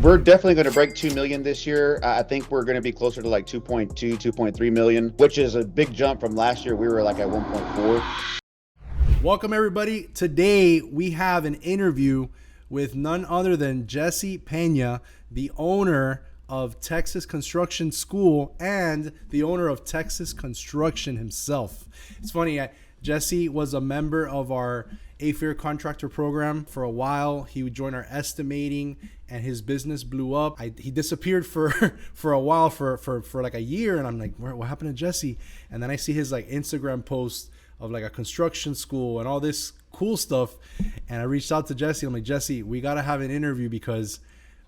We're definitely going to break 2 million this year. I think we're going to be closer to like 2.2, 2.3 million, which is a big jump from last year. We were like at 1.4. Welcome, everybody. Today we have an interview with none other than Jesse Pena, the owner of Texas Construction School and the owner of Texas Construction himself. It's funny, Jesse was a member of our A-Fair Contractor program for a while. He would join our estimating, and his business blew up. He disappeared for for a while, for like a year, and I'm like, what happened to Jesse? And then I see his like Instagram post of like a construction school and all this cool stuff. And I reached out to Jesse. I'm like, Jesse, we got to have an interview because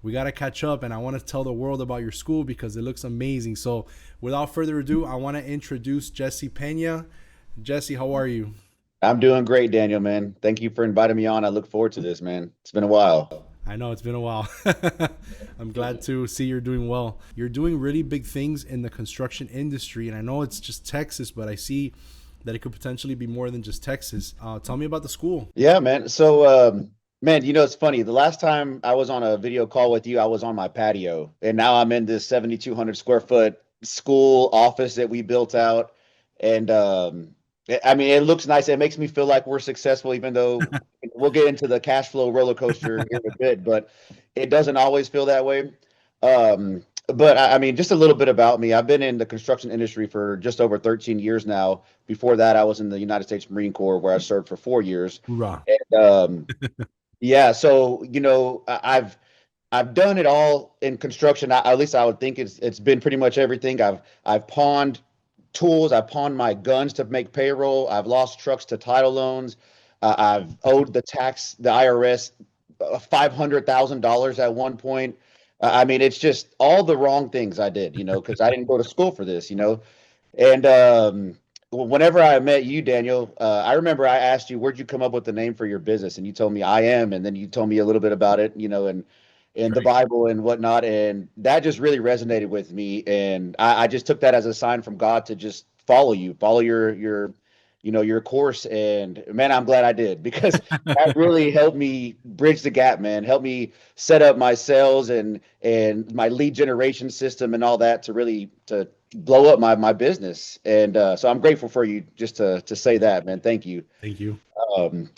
we got to catch up. And I want to tell the world about your school because it looks amazing. So without further ado, I want to introduce Jesse Pena. Jesse, how are you? I'm doing great, Daniel, man. Thank you for inviting me on. I look forward to this, man. It's been a while. I know it's been a while. I'm glad to see you're doing well. You're doing really big things in the construction industry. And I know it's just Texas, but I see that it could potentially be more than just Texas. Tell me about the school. Yeah, man. So, man, it's funny. The last time I was on a video call with you, I was on my patio, and now I'm in this 7,200 square foot school office that we built out. And I mean, it looks nice. It makes me feel like we're successful, even though we'll get into the cash flow roller coaster here in a bit, but it doesn't always feel that way. But I mean, just a little bit about me. I've been in the construction industry for just over 13 years now. Before that, I was in the United States Marine Corps where I served for 4 years. Hoorah. And yeah, so I've done it all in construction. At least I would think it's been pretty much everything. I've pawned tools. I've pawned my guns to make payroll. I've lost trucks to title loans. I've owed the IRS $500,000 at one point. I mean, it's just all the wrong things I did, because I didn't go to school for this. And whenever I met you, Daniel, I remember I asked you, where'd you come up with the name for your business? And you told me I am. And then you told me a little bit about it, and in the Great. Bible and whatnot. And that just really resonated with me. And I just took that as a sign from God to just follow your course. And man, I'm glad I did because that really helped me bridge the gap, man. Helped me set up my sales and my lead generation system and all that to really to blow up my business. And so I'm grateful for you just to say that, man. Thank you. Thank you.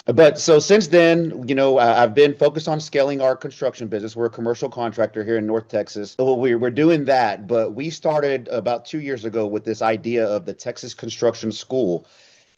But so since then, I've been focused on scaling our construction business. We're a commercial contractor here in North Texas. So we're doing that, but we started about 2 years ago with this idea of the Texas Construction School.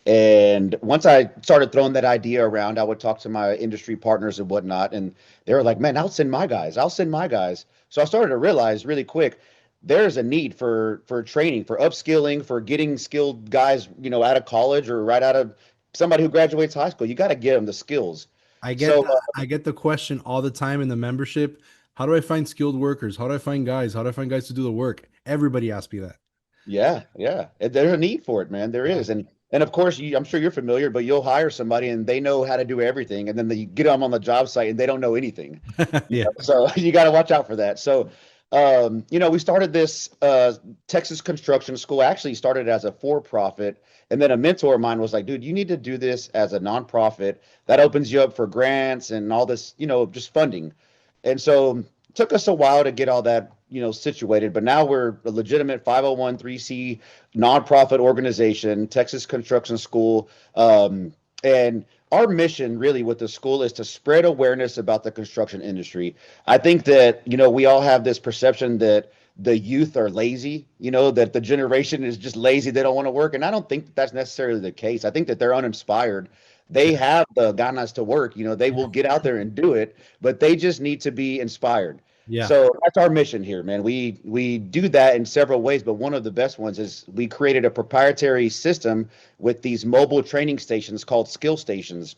And once I started throwing that idea around, I would talk to my industry partners and whatnot, and they were like, "Man, I'll send my guys. I'll send my guys." So I started to realize really quick there's a need for training, for upskilling, for getting skilled guys, out of college or right out of somebody who graduates high school. You got to get them the skills. I get So the, I get the question all the time in the membership. How do I find skilled workers? How do I find guys? How do I find guys to do the work? Everybody asks me that. yeah, yeah, there's a need for it, man. There Yeah. is, and of course, I'm sure you're familiar, but you'll hire somebody and they know how to do everything, and then you get them on the job site and they don't know anything. Yeah. So you got to watch out for that. So, we started this Texas Construction School. Actually, started as a for-profit, and then a mentor of mine was like, "Dude, you need to do this as a nonprofit. That opens you up for grants and all this, just funding." And so, it took us a while to get all that, situated. But now we're a legitimate 501(c) nonprofit organization, Texas Construction School, and our mission really with the school is to spread awareness about the construction industry. I think that, we all have this perception that the youth are lazy, that the generation is just lazy. They don't want to work. And I don't think that that's necessarily the case. I think that they're uninspired. They Yeah. have the ganas to work, they will get out there and do it, but they just need to be inspired. Yeah. So that's our mission here, man. We do that in several ways, but one of the best ones is we created a proprietary system with these mobile training stations called skill stations.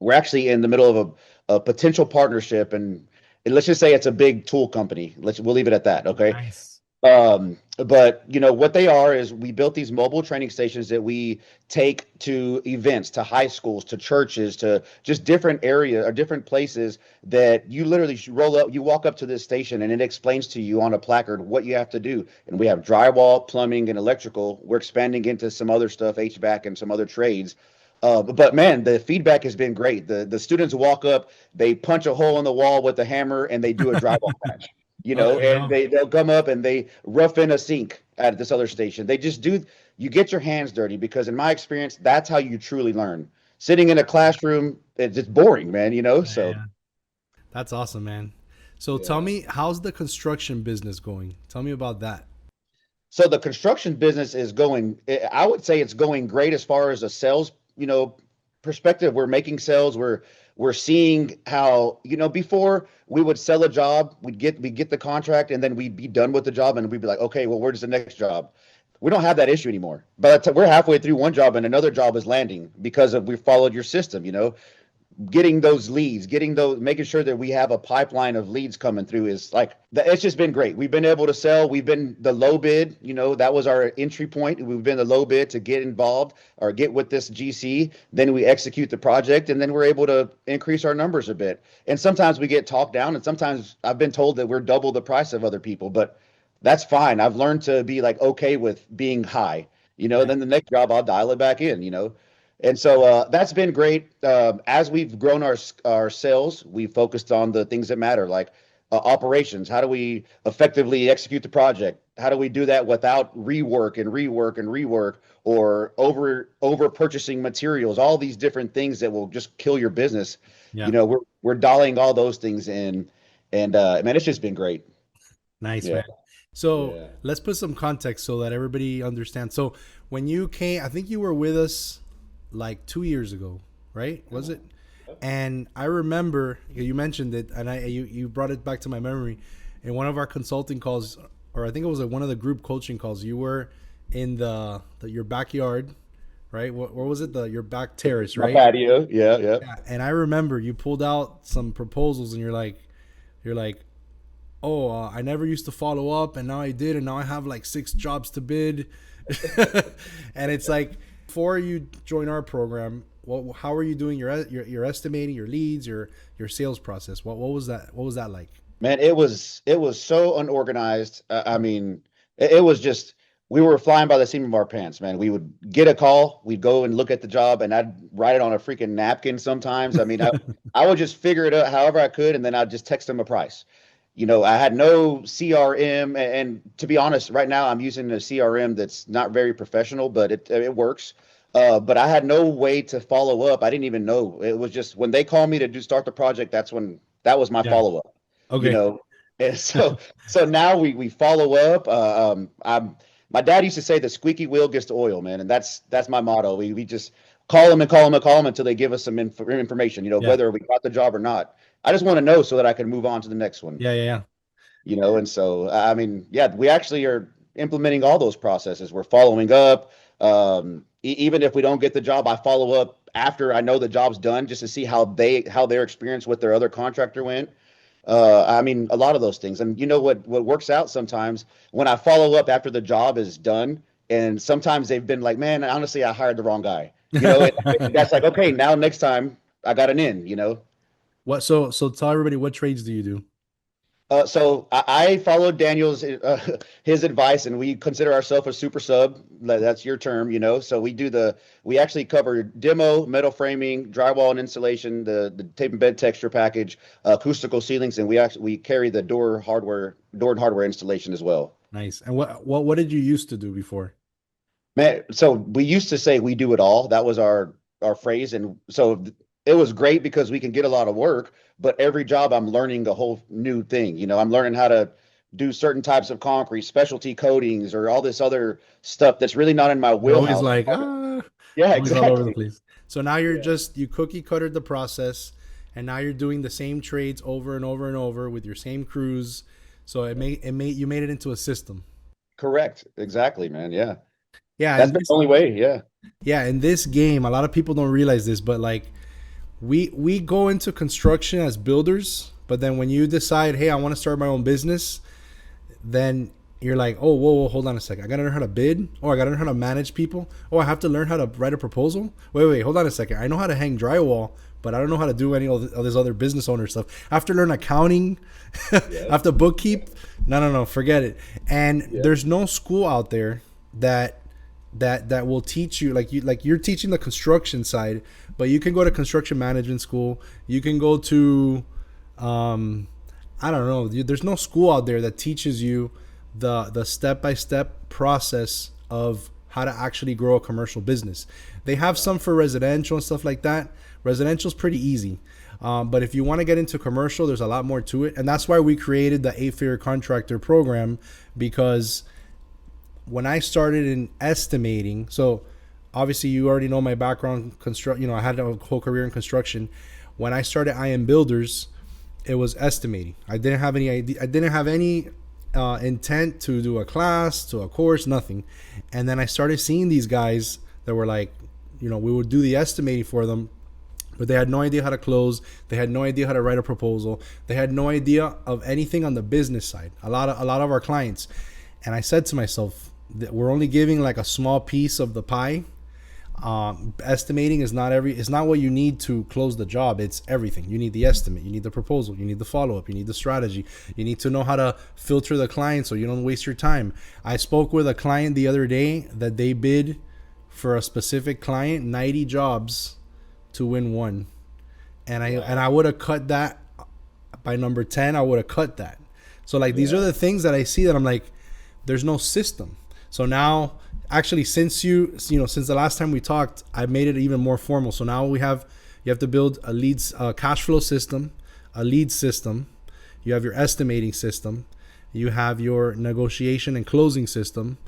We're actually in the middle of a potential partnership, and let's just say it's a big tool company. We'll leave it at that, okay? Nice. But what they are is we built these mobile training stations that we take to events, to high schools, to churches, to just different area or different places that you literally roll up, you walk up to this station and it explains to you on a placard what you have to do. And we have drywall, plumbing, and electrical. We're expanding into some other stuff, HVAC and some other trades. But man, the feedback has been great. The students walk up, they punch a hole in the wall with a hammer, and they do a drywall patch. Oh, there you And go. they'll come up and they rough in a sink at this other station. They just do. You get your hands dirty because, in my experience, that's how you truly learn. Sitting in a classroom, it's just boring, man. So Yeah. That's awesome, man. So tell yeah. me, how's the construction business going? Tell me about that. So the construction business is going, I would say it's going great as far as a sales, perspective. We're making sales. We're seeing how, before we would sell a job, we'd get the contract and then we'd be done with the job and we'd be like, okay, well, where's the next job? We don't have that issue anymore. But we're halfway through one job and another job is landing because of we followed your system. Getting those leads, making sure that we have a pipeline of leads coming through is like it's just been great. We've been able to sell. We've been the low bid. That was our entry point. We've been the low bid to get involved or get with this GC. Then we execute the project, and then we're able to increase our numbers a bit. And sometimes we get talked down, and sometimes I've been told that we're double the price of other people, but that's fine. I've learned to be like okay with being high. Right. Then the next job I'll dial it back in. And so that's been great. As we've grown our sales, we focused on the things that matter, like operations. How do we effectively execute the project? How do we do that without rework and rework and rework, or over purchasing materials? All these different things that will just kill your business. Yeah. We're dialing all those things in, and man, it's just been great. Nice, Yeah, man. So yeah. let's put some context so that everybody understands. So when you came, I think you were with us like 2 years ago, right? Was it? And I remember you mentioned it, and you brought it back to my memory. In one of our consulting calls, or I think it was like one of the group coaching calls, you were in your backyard, right? What was it? Your back terrace, My right? patio. Yeah, yeah. Yeah. And I remember you pulled out some proposals, and you're like, oh, I never used to follow up, and now I did, and now I have like 6 jobs to bid. And it's like, before you join our program, how are you doing your estimating, your leads, your sales process? What was that? What was that like? Man, it was so unorganized. I mean, it was just we were flying by the seam of our pants, man. We would get a call, we'd go and look at the job, and I'd write it on a freaking napkin sometimes. I mean, I would just figure it out however I could, and then I'd just text them a price. I had no CRM, and to be honest, right now I'm using a CRM that's not very professional, but it works. But I had no way to follow up. I didn't even know. It was just when they called me to start the project, that was my Yeah. follow up you Okay. know and so now we follow up. I'm My dad used to say the squeaky wheel gets the oil, man, and that's my motto. We just call them and call them and call them until they give us some information, Yeah. whether we got the job or not. I just want to know so that I can move on to the next one. Yeah. Yeah. Yeah. And so I mean, yeah, we actually are implementing all those processes. We're following up. Even if we don't get the job, I follow up after I know the job's done just to see how their experience with their other contractor went. I mean, a lot of those things. And what works out sometimes when I follow up after the job is done, and sometimes they've been like, man, honestly, I hired the wrong guy. That's like, okay, now next time I got an in. What? So tell everybody, what trades do you do? So I followed Daniel's his advice, and we consider ourselves a super sub. That's your term. So we actually cover demo, metal framing, drywall and insulation, the tape and bed texture package, acoustical ceilings, and we carry the door and hardware installation as well. Nice. And what did you used to do before? Man, so we used to say we do it all. That was our phrase, and so it was great because we can get a lot of work. But every job, I'm learning a whole new thing. I'm learning how to do certain types of concrete, specialty coatings, or all this other stuff that's really not in my You're always wheelhouse. like, Yeah, always all over the exactly. place. So now Yeah. you cookie cuttered the process, and now you're doing the same trades over and over and over with your same crews. So you made it into a system. Correct. Exactly, man. Yeah, Yeah, that's the only way. Yeah. in this game, a lot of people don't realize this, but like we go into construction as builders, but then when you decide, hey, I want to start my own business, then you're like, oh, whoa, hold on a second. I gotta learn how to bid. Oh, I gotta learn how to manage people. Oh, I have to learn how to write a proposal. Wait, hold on a second. I know how to hang drywall, but I don't know how to do any of this other business owner stuff. I have to learn accounting. I Yeah. have to bookkeep. No, forget it. And Yeah. there's no school out there that that will teach you, like you're teaching the construction side, but you can go to construction management school. You can go to um, I don't know. There's no school out there that teaches you the step by step process of how to actually grow a commercial business. They have some for residential and stuff like that. Residential is pretty easy, but if you want to get into commercial, there's a lot more to it, and that's why we created the 8-figure contractor program. Because when I started in estimating, so obviously you already know my background, construct. I had a whole career in construction. When I started IM Builders, it was estimating. I didn't have any idea. I didn't have any intent to do a class, to a course, nothing. And then I started seeing these guys that were like, we would do the estimating for them, but they had no idea how to close. They had no idea how to write a proposal. They had no idea of anything on the business side. A lot of our clients. And I said to myself that we're only giving like a small piece of the pie. Estimating is it's not what you need to close the job. It's everything. You need the estimate, you need the proposal, you need the follow-up, you need the strategy, you need to know how to filter the client so you don't waste your time. I spoke with a client the other day that they bid for a specific client 90 jobs to win one, and I would have cut that by number 10. I would have cut that. So like these are the things that I see that I'm like, there's no system. So now, actually, since since the last time we talked, I made it even more formal. So now you have to build a leads cash flow system, a lead system. You have your estimating system, you have your negotiation and closing system,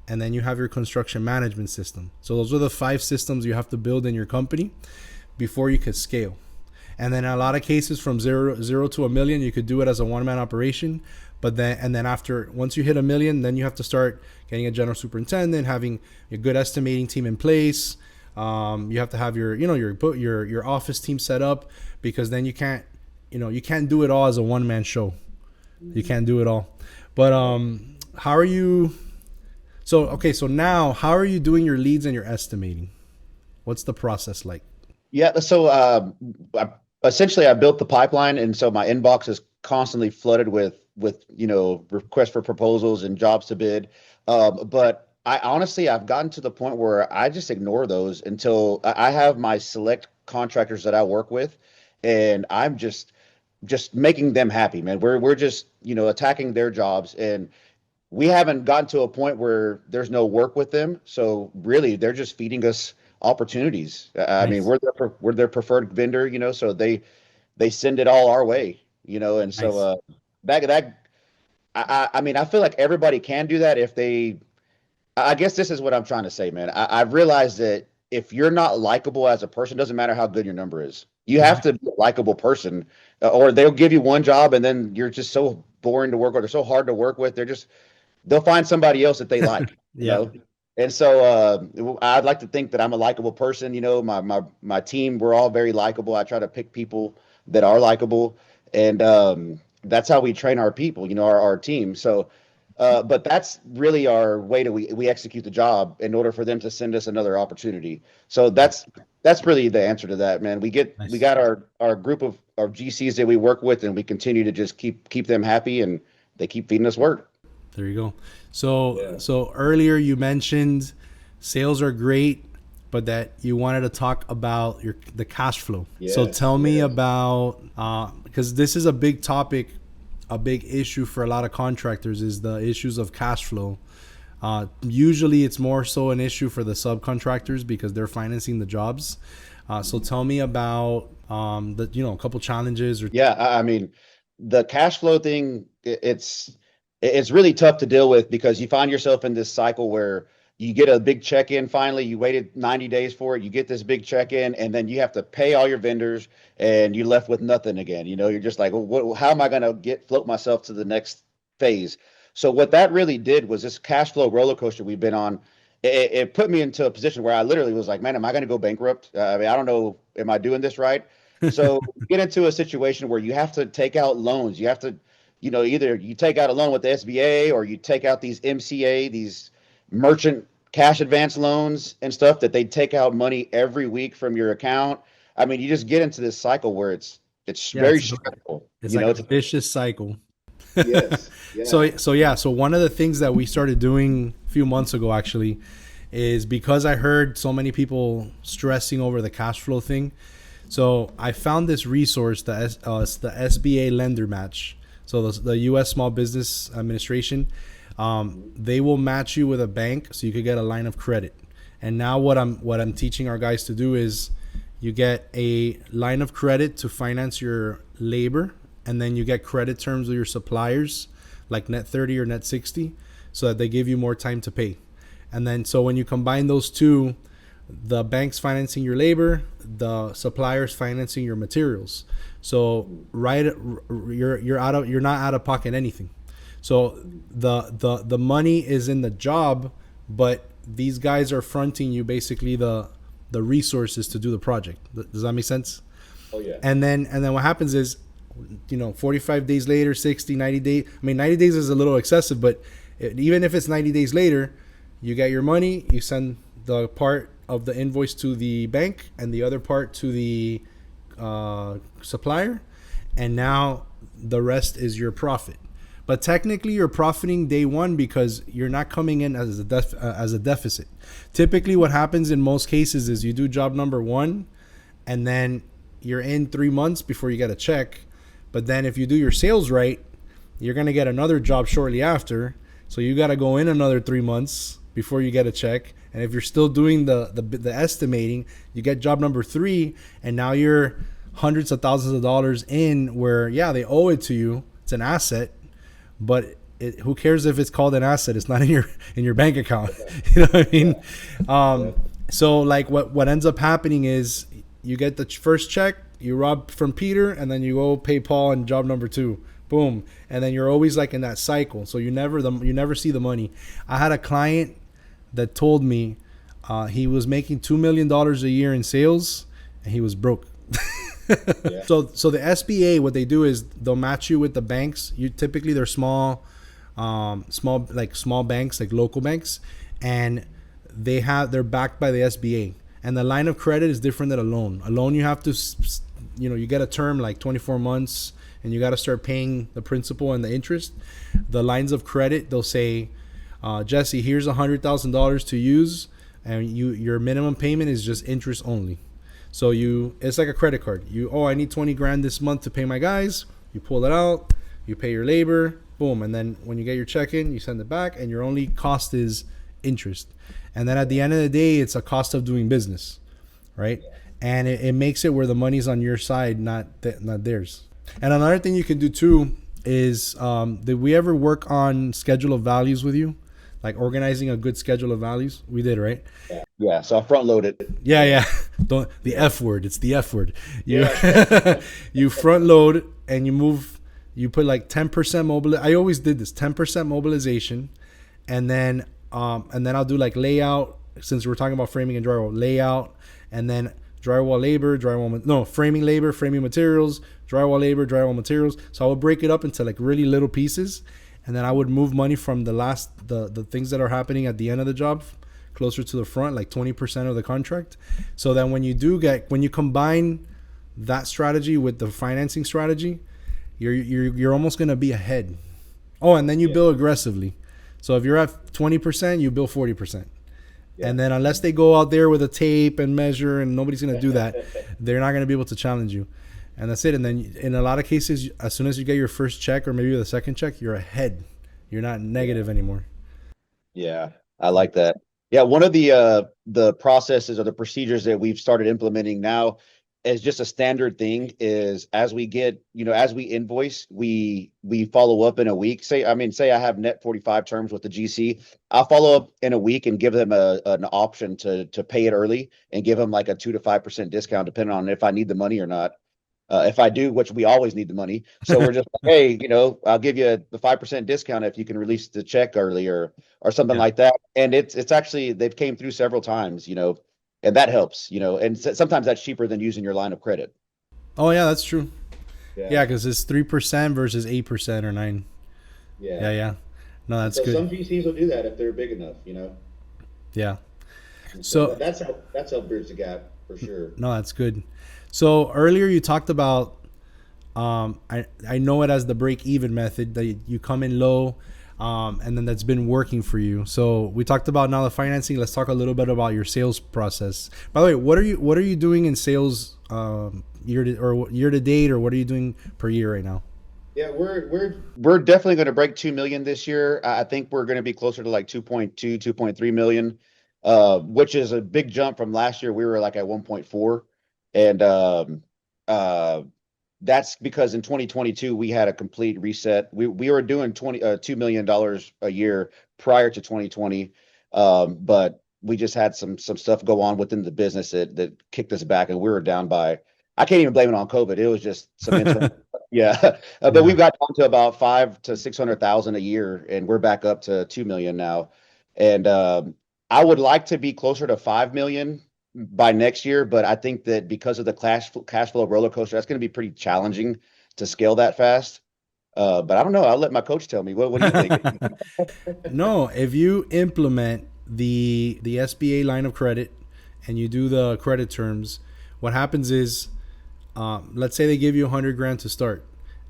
and then you have your construction management system. So those are the 5 systems you have to build in your company before you could scale. And then in a lot of cases, from zero to a million, you could do it as a one-man operation. But then after, once you hit a million, then you have to start getting a general superintendent, having a good estimating team in place. You have to have your office team set up, because then you can't do it all as a one-man show. You can't do it all. But how are you? So now, how are you doing your leads and your estimating? What's the process like? Yeah. So essentially, I built the pipeline, and so my inbox is constantly flooded with requests for proposals and jobs to bid. But I honestly, I've gotten to the point where I just ignore those until I have my select contractors that I work with, and I'm just making them happy, man. We're just attacking their jobs, and we haven't gotten to a point where there's no work with them. So really, they're just feeding us opportunities. I mean, Nice, we're their preferred vendor, so they send it all our way, and so nice. that I mean, I feel like everybody can do that if they. I guess this is what I'm trying to say, man. I've realized that if you're not likable as a person, doesn't matter how good your number is. You have to be a likable person, or they'll give you one job and then you're just so boring to work with, or so hard to work with. They'll find somebody else that they like, you Yeah, know. And so I'd like to think that I'm a likable person. My team, we're all very likable. I try to pick people that are likable, and that's how we train our people, our team. So, but that's really our way to we execute the job in order for them to send us another opportunity. So that's really the answer to that, man. We nice. got our group of our GCs that we work with, and we continue to just keep them happy, and they keep feeding us work. There you go. So earlier you mentioned sales are great, but that you wanted to talk about the cash flow. So Yes, tell me yes. about, because this is a big topic, a big issue for a lot of contractors, is the issues of cash flow. Usually it's more so an issue for the subcontractors because they're financing the jobs. So tell me about a couple challenges or. Yeah, I mean, the cash flow thing, it's really tough to deal with because you find yourself in this cycle where you get a big check in finally, you waited 90 days for it, you get this big check in, and then you have to pay all your vendors and you're left with nothing again. You're just like, well, how am I going to float myself to the next phase? So what that really did was this cash flow roller coaster we've been on. It put me into a position where I literally was like, man, am I going to go bankrupt? I mean, I don't know, am I doing this right? So you get into a situation where you have to take out loans. You have to, either you take out a loan with the SBA or you take out these MCA, these merchant cash advance loans and stuff that they take out money every week from your account. I mean, you just get into this cycle where it's Yeah, very stressful. it's like a vicious cycle. Yes, yeah, So one of the things that we started doing a few months ago actually is because I heard so many people stressing over the cash flow thing. So I found this resource, it's the SBA Lender Match. So the U.S. Small Business Administration, they will match you with a bank so you could get a line of credit. And now what I'm teaching our guys to do is you get a line of credit to finance your labor, and then you get credit terms with your suppliers like net 30 or net 60 so that they give you more time to pay. And then so when you combine those two, the bank's financing your labor, the suppliers financing your materials. So you're not out of pocket anything. So the money is in the job, but these guys are fronting you basically the resources to do the project. Does that make sense? Oh yeah. And then what happens is, 45 days later, 60, 90 days. I mean, 90 days is a little excessive, but even if it's 90 days later, you get your money, you send the part of the invoice to the bank and the other part to the supplier, and now the rest is your profit. But technically, you're profiting day one because you're not coming in as a deficit. Typically, what happens in most cases is you do job number one, and then you're in 3 months before you get a check. But then if you do your sales right, you're gonna get another job shortly after. So you got to go in another 3 months before you get a check. And if you're still doing the estimating, you get job number 3, and now you're hundreds of thousands of dollars in where, yeah, they owe it to you. It's an asset, but who cares if it's called an asset? It's not in your bank account. You know what I mean? So like what ends up happening is you get the first check, you rob from Peter, and then you go pay Paul on job number 2. Boom. And then you're always like in that cycle. So you never see the money. I had a client that told me he was making $2 million a year in sales, and he was broke. Yeah. So the SBA, what they do is they'll match you with the banks. Typically they're small banks, like local banks, and they're backed by the SBA. And the line of credit is different than a loan. A loan, you have to, you get a term like 24 months, and you got to start paying the principal and the interest. The lines of credit, they'll say, Jesse, here's $100,000 to use, and your minimum payment is just interest only. So it's like a credit card. I need 20 grand this month to pay my guys. You pull it out, you pay your labor, boom, and then when you get your check in, you send it back, and your only cost is interest. And then at the end of the day, it's a cost of doing business, right? And it makes it where the money's on your side, not theirs. And another thing you can do too is, did we ever work on schedule of values with you? Like organizing a good schedule of values? We did, right? Yeah. So I front loaded. Yeah. The F word. It's the F word. You front load and you put like 10% I always did this, 10% mobilization. And then I'll do like layout, since we're talking about framing and drywall, layout, and then drywall labor, framing labor, framing materials, drywall labor, drywall materials. So I would break it up into like really little pieces, and then I would move money from the things that are happening at the end of the job closer to the front, like 20% of the contract. So then when you combine that strategy with the financing strategy, you're almost gonna be ahead. Oh, and then you bill aggressively. So if you're at 20%, you bill 40%. Yeah. And then unless they go out there with a tape and measure, and nobody's going to do that, they're not going to be able to challenge you. And that's it. And then in a lot of cases, as soon as you get your first check or maybe the second check, you're ahead. You're not negative anymore. Yeah, I like that. Yeah, one of the processes or the procedures that we've started implementing now is just a standard thing is as we invoice, we follow up in a week. Say I have net 45 terms with the GC. I'll follow up in a week and give them an option to pay it early and give them like a 2 to 5% discount depending on if I need the money or not. If I do, which we always need the money. So we're just like, hey, I'll give you the 5% discount if you can release the check early or something like that. And it's actually, they've came through several times, and that helps, and sometimes that's cheaper than using your line of credit. Oh yeah, that's true. Yeah, because it's 3% versus 8% or 9%. Yeah. No, that's good. Some GCs will do that if they're big enough, Yeah. So that's how bridge the gap for sure. No, that's good. So earlier you talked about, I know it as the break-even method, that you come in low. and then that's been working for you. So we talked about now the financing. Let's talk a little bit about your sales process. By the way, what are you doing in sales year to date, or what are you doing per year right now? Yeah, we're definitely going to break 2 million this year. I think we're going to be closer to like 2.2, 2.3 million, which is a big jump from last year. We were like at 1.4. And uh, that's because in 2022 we had a complete reset. We were doing $2 million a year prior to 2020. But we just had some stuff go on within the business that kicked us back, and we were down by, I can't even blame it on COVID. It was just some internal. Yeah. But Yeah. we've got down to about 5 to 600,000 a year, and we're back up to 2 million now. And I would like to be closer to 5 million by next year, but I think that because of the cash flow roller coaster, that's going to be pretty challenging to scale that fast. But I don't know. I'll let my coach tell me. What do you think? No, if you implement the SBA line of credit and you do the credit terms, what happens is, let's say they give you 100 grand to start.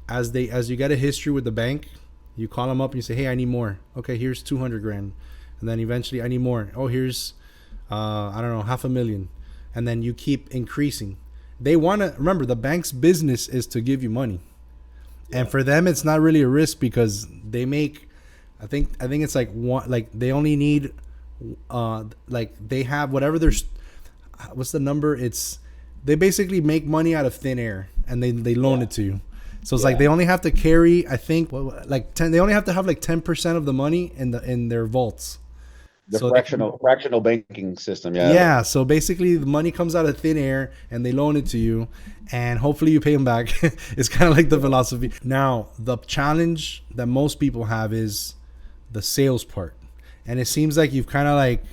As you get a history with the bank, you call them up and you say, "Hey, I need more." Okay, here's 200 grand, and then eventually I need more. Oh, here's I don't know, half a million, and then you keep increasing. They want to remember the bank's business is to give you money, and for them it's not really a risk because they make, I think it's like one, like they only need like they have whatever there's, what's the number, it's, they basically make money out of thin air and they loan it to you. So it's like they only have to carry, I think, like 10. They only have to have like 10% of the money in their vaults. The So fractional banking system. Yeah. yeah, so basically the money comes out of thin air and they loan it to you, and hopefully you pay them back. It's kind of like the philosophy. Now, the challenge that most people have is the sales part. And it seems like you've kind of like,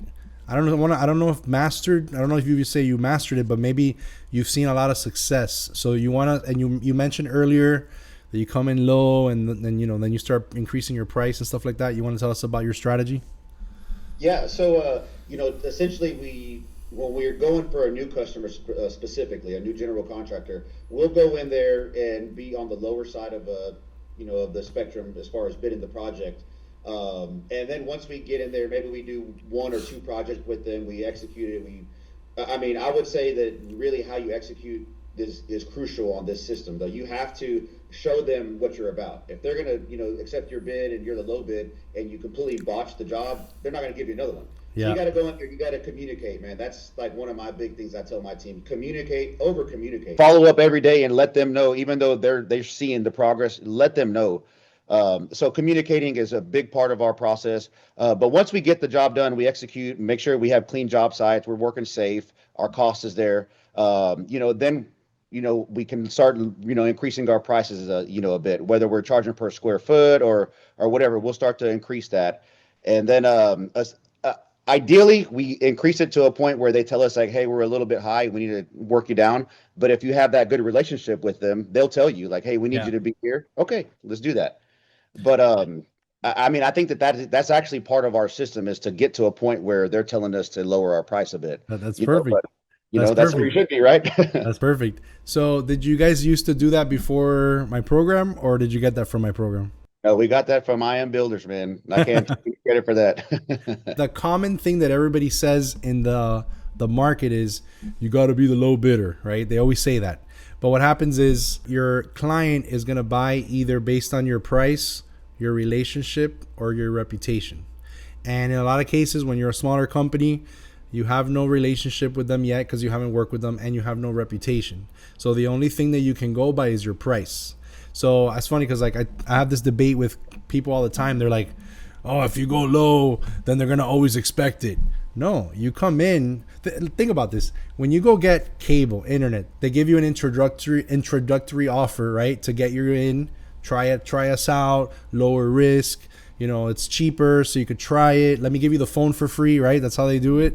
I don't know if mastered, I don't know if you would say you mastered it, but maybe you've seen a lot of success. So you want to, and you mentioned earlier that you come in low and then, then you start increasing your price and stuff like that. You want to tell us about your strategy? Yeah, so essentially, when we're going for a new customer, specifically a new general contractor, we'll go in there and be on the lower side of of the spectrum as far as bidding the project. And then once we get in there, maybe we do one or two projects with them. We execute it. I mean, I would say that really how you execute is crucial on this system. Though you have to show them what you're about. If they're gonna, accept your bid and you're the low bid and you completely botch the job, they're not gonna give you another one. So Yeah. you got to go in there. You got to communicate, man. That's like one of my big things I tell my team: communicate, over communicate. Follow up every day and let them know, even though they're seeing the progress. Let them know. So communicating is a big part of our process. But once we get the job done, we execute, make sure we have clean job sites, we're working safe, our cost is there. Then we can start increasing our prices a bit, whether we're charging per square foot or whatever. We'll start to increase that, and then ideally we increase it to a point where they tell us like, hey, we're a little bit high, we need to work you down. But if you have that good relationship with them, they'll tell you like, hey, we need Yeah. you to be here. Okay, let's do that. But I mean, I think that's actually part of our system, is to get to a point where they're telling us to lower our price a bit. That's But perfect. That's that's where you perfect. should be, right? That's perfect. So, did you guys used to do that before my program, or did you get that from my program? No, we got that from I Am Builders, man. I can't take any credit for that. The common thing that everybody says in the market is you got to be the low bidder, right? They always say that. But what happens is your client is going to buy either based on your price, your relationship, or your reputation. And in a lot of cases, when you're a smaller company, you have no relationship with them yet because you haven't worked with them, and you have no reputation. So the only thing that you can go by is your price. So it's funny because like I have this debate with people all the time. They're like, "Oh, if you go low, then they're gonna always expect it." No, you come in. Think about this. When you go get cable, internet, they give you an introductory offer, right, to get you in. Try us out. Lower risk. It's cheaper, so you could try it. Let me give you the phone for free, right? That's how they do it,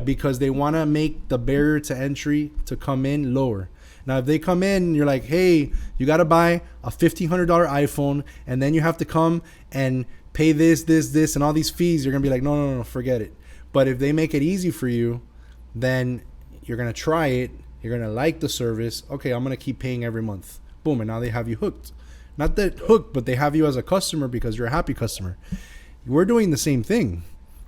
because they want to make the barrier to entry to come in lower. Now, if they come in, you're like, hey, you got to buy a $1,500 iPhone, and then you have to come and pay this, and all these fees. You're going to be like, no, forget it. But if they make it easy for you, then you're going to try it. You're going to like the service. Okay, I'm going to keep paying every month. Boom, and now they have you hooked, not that hooked, but they have you as a customer because you're a happy customer. We're doing the same thing.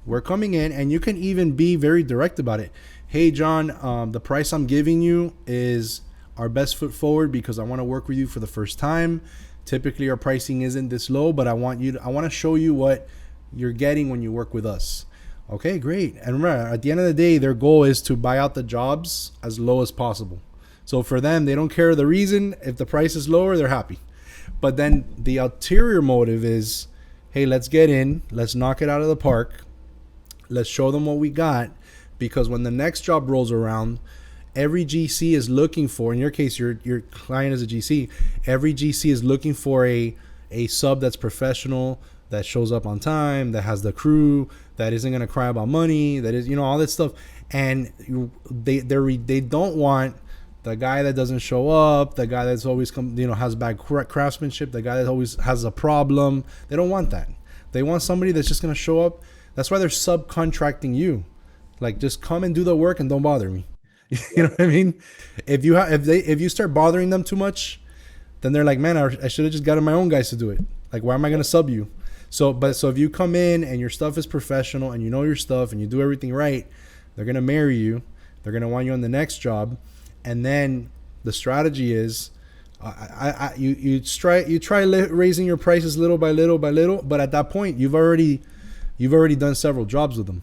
We're coming in, and you can even be very direct about it. Hey, John, the price I'm giving you is our best foot forward because I want to work with you for the first time. Typically, our pricing isn't this low, but I want to show you what you're getting when you work with us. Okay, great. And remember, at the end of the day, their goal is to buy out the jobs as low as possible. So for them, they don't care the reason. If the price is lower, they're happy. But then the ulterior motive is, hey, let's get in, let's knock it out of the park. Let's show them what we got, because when the next job rolls around, every GC is looking for, in your case, your client is a GC, every GC is looking for a sub that's professional, that shows up on time, that has the crew, that isn't going to cry about money, that is, all that stuff. And they don't want the guy that doesn't show up, the guy that's always has bad craftsmanship, the guy that always has a problem. They don't want that. They want somebody that's just going to show up. That's why they're subcontracting you. Like, just come and do the work and don't bother me. You know what I mean? If you start bothering them too much, then they're like, man, I should have just gotten my own guys to do it. Like, why am I going to sub you? So if you come in and your stuff is professional and you know your stuff and you do everything right, they're going to marry you. They're going to want you on the next job. And then the strategy is, you try raising your prices little by little by little, but at that point you've already done several jobs with them.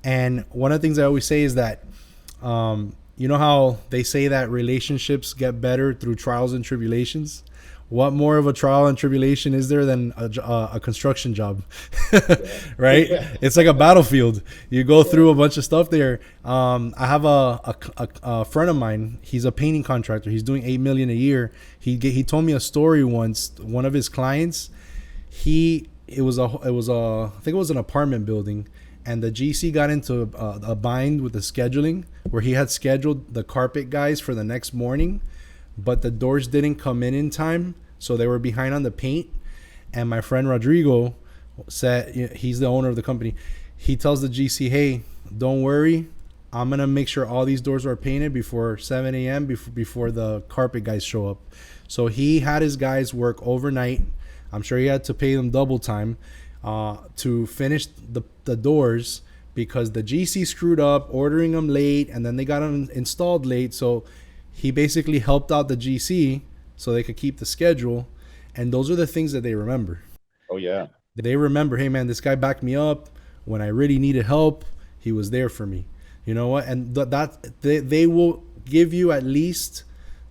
And one of the things I always say is that, you know how they say that relationships get better through trials and tribulations? What more of a trial and tribulation is there than a construction job? Right? Yeah. It's like a battlefield. You go through a bunch of stuff there. I have a friend of mine. He's a painting contractor. He's doing $8 million a year. He told me a story once. One of his clients, I think it was an apartment building, and the GC got into a bind with the scheduling where he had scheduled the carpet guys for the next morning, but the doors didn't come in time, so they were behind on the paint. And my friend Rodrigo said, he's the owner of the company, he tells the GC, hey, don't worry, I'm going to make sure all these doors are painted before 7 a.m. before the carpet guys show up. So he had his guys work overnight. I'm sure he had to pay them double time to finish the doors, because the GC screwed up ordering them late, and then they got them installed late. So he basically helped out the GC so they could keep the schedule. And those are the things that they remember. Oh, yeah. They remember, hey, man, this guy backed me up. When I really needed help, he was there for me. You know what? And they will give you at least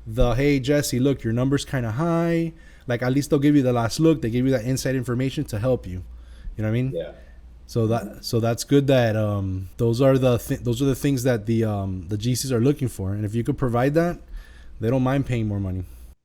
the, hey, Jesse, look, your number's kind of high. Like, at least they'll give you the last look. They give you that inside information to help you. You know what I mean? Yeah. So that's good that those are the things that the GCs are looking for, and if you could provide that, they don't mind paying more money.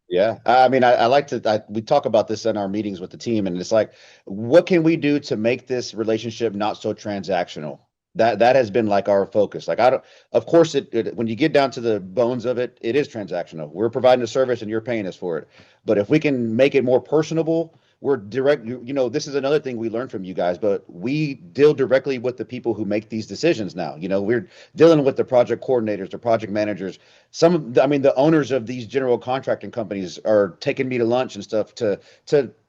Yeah, I mean, I like to. We talk about this in our meetings with the team, and it's like, what can we do to make this relationship not so transactional? That has been like our focus. Like, of course, when you get down to the bones of it, it is transactional. We're providing a service, and you're paying us for it. But if we can make it more personable, we're direct. This is another thing we learned from you guys, but we deal directly with the people who make these decisions now. We're dealing with the project coordinators, the project managers. The owners of these general contracting companies are taking me to lunch and stuff to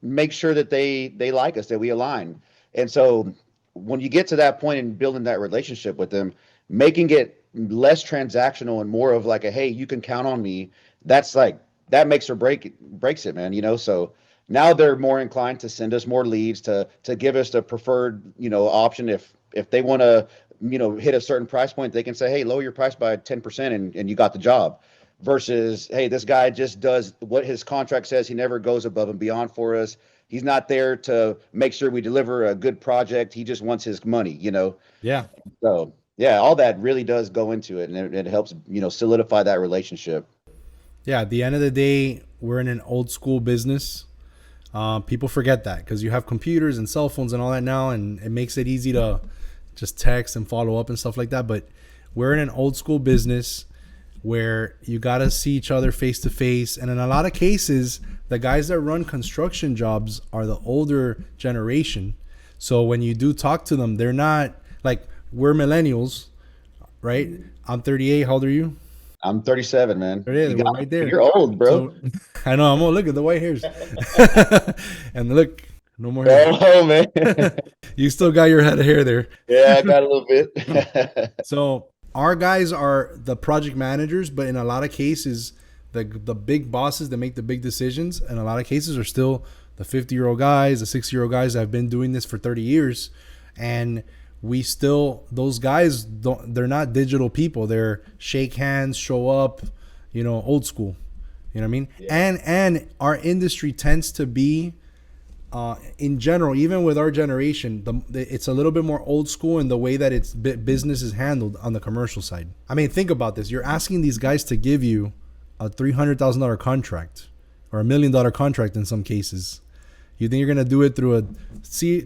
make sure that they like us, that we align. And so when you get to that point in building that relationship with them, making it less transactional and more of like a, hey, you can count on me. That's like, that makes or breaks it, man. So now they're more inclined to send us more leads, to give us the preferred, option. If they want to, hit a certain price point, they can say, hey, lower your price by 10% and you got the job. Versus, hey, this guy just does what his contract says. He never goes above and beyond for us. He's not there to make sure we deliver a good project. He just wants his money, Yeah. So, yeah, all that really does go into it, and it helps, solidify that relationship. Yeah, at the end of the day, we're in an old school business. People forget that because you have computers and cell phones and all that now, and it makes it easy to just text and follow up and stuff like that. But we're in an old school business where you got to see each other face to face. And in a lot of cases, the guys that run construction jobs are the older generation. So when you do talk to them, they're not like, we're millennials, right? I'm 38. How old are you? I'm 37, man. There it is. You We're got right there. you're old, bro. So I know I'm gonna look at the white hairs, and look, no more hair. Oh man. You still got your head of hair there. Yeah, I got a little bit. So our guys are the project managers, but in a lot of cases, the big bosses that make the big decisions, in a lot of cases, are still the 50-year-old guys, the 60-year-old guys that have been doing this for 30 years, and we still those guys don't. They're not digital people. They're shake hands, show up, old school. You know what I mean? Yeah. And our industry tends to be in general, even with our generation, it's a little bit more old school in the way that business is handled on the commercial side. I mean, think about this. You're asking these guys to give you a $300,000 contract or $1 million contract in some cases. You think you're going to do it through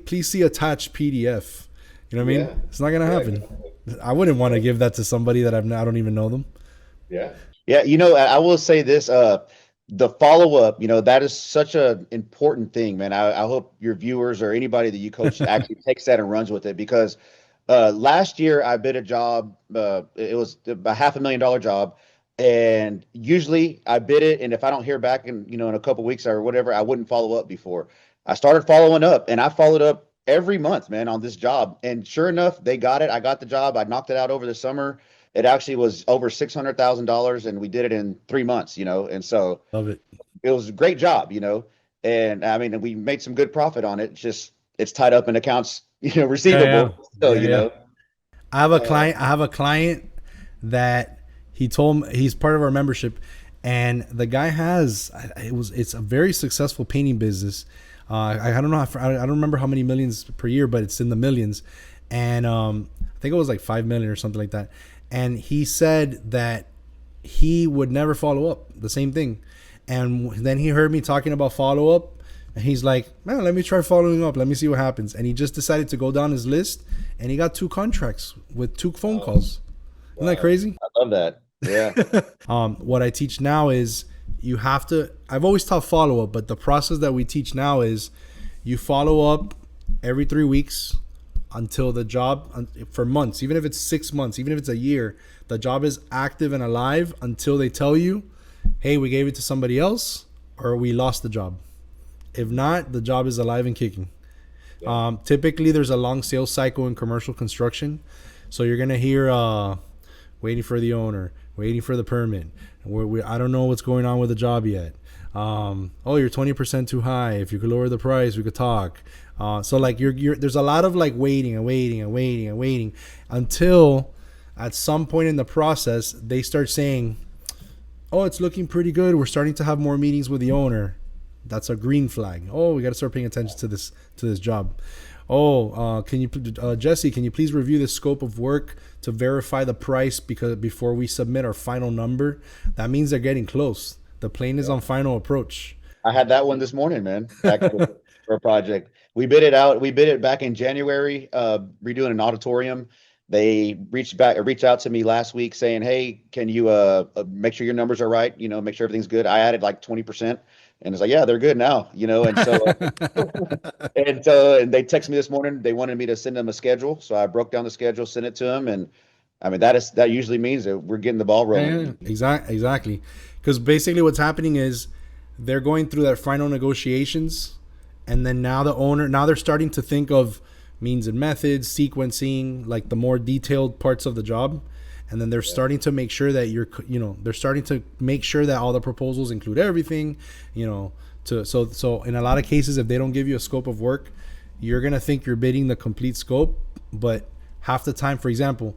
please see attached PDF. You know what I mean? Yeah. It's not going to happen. Exactly. I wouldn't want to give that to somebody that I don't even know them. Yeah. Yeah, I will say this, the follow-up, that is such an important thing, man. I hope your viewers or anybody that you coach actually takes that and runs with it because last year I bid a job, it was a $500,000 job, and usually I bid it, and if I don't hear back in a couple weeks or whatever, I wouldn't follow up before. I started following up, and I followed up every month, man, on this job. And sure enough, they got it. I got the job. I knocked it out over the summer. It actually was over $600,000, and we did it in 3 months, and so Love it. it was a great job. And I mean, we made some good profit on it. It's just it's tied up in accounts, Yeah, receivable. So, yeah, yeah. I have a client that he told me he's part of our membership, and the guy it's a very successful painting business. I don't know, I don't remember how many millions per year, but it's in the millions, and I think it was like 5 million or something like that. And he said that he would never follow up. The same thing. And then he heard me talking about follow up, and he's like, "Man, let me try following up. Let me see what happens." And he just decided to go down his list, and he got 2 contracts with 2 phone calls. Isn't that crazy? I love that. Yeah. What I teach now is I've always taught follow up, but the process that we teach now is you follow up every 3 weeks until the job, for months, even if it's 6 months, even if it's a year, the job is active and alive until they tell you, hey, we gave it to somebody else or we lost the job. If not, the job is alive and kicking. Yeah. Typically, there's a long sales cycle in commercial construction. So you're going to hear waiting for the owner, waiting for the permit. I don't know what's going on with the job yet. You're 20% too high. If you could lower the price, we could talk. So like there's a lot of like waiting and waiting and waiting and waiting until at some point in the process, they start saying, oh, it's looking pretty good. We're starting to have more meetings with the owner. That's a green flag. Oh, we got to start paying attention to this job. Oh, Jesse, can you please review the scope of work to verify the price before we submit our final number? That means they're getting close. The plane is on final approach. I had that one this morning, man, actually, for a project. We bid it out. We bid it back in January, redoing an auditorium. They reached out to me last week saying, hey, can you make sure your numbers are right? Make sure everything's good. I added like 20%. And it's like, yeah, they're good now, and so, and they texted me this morning. They wanted me to send them a schedule. So I broke down the schedule, sent it to them. And I mean, that usually means that we're getting the ball rolling. Yeah, exactly. Because basically what's happening is they're going through that final negotiations. And then now they're starting to think of means and methods, sequencing, like the more detailed parts of the job. And then they're starting to make sure that they're starting to make sure that all the proposals include everything, so in a lot of cases, if they don't give you a scope of work, you're going to think you're bidding the complete scope. But half the time, for example,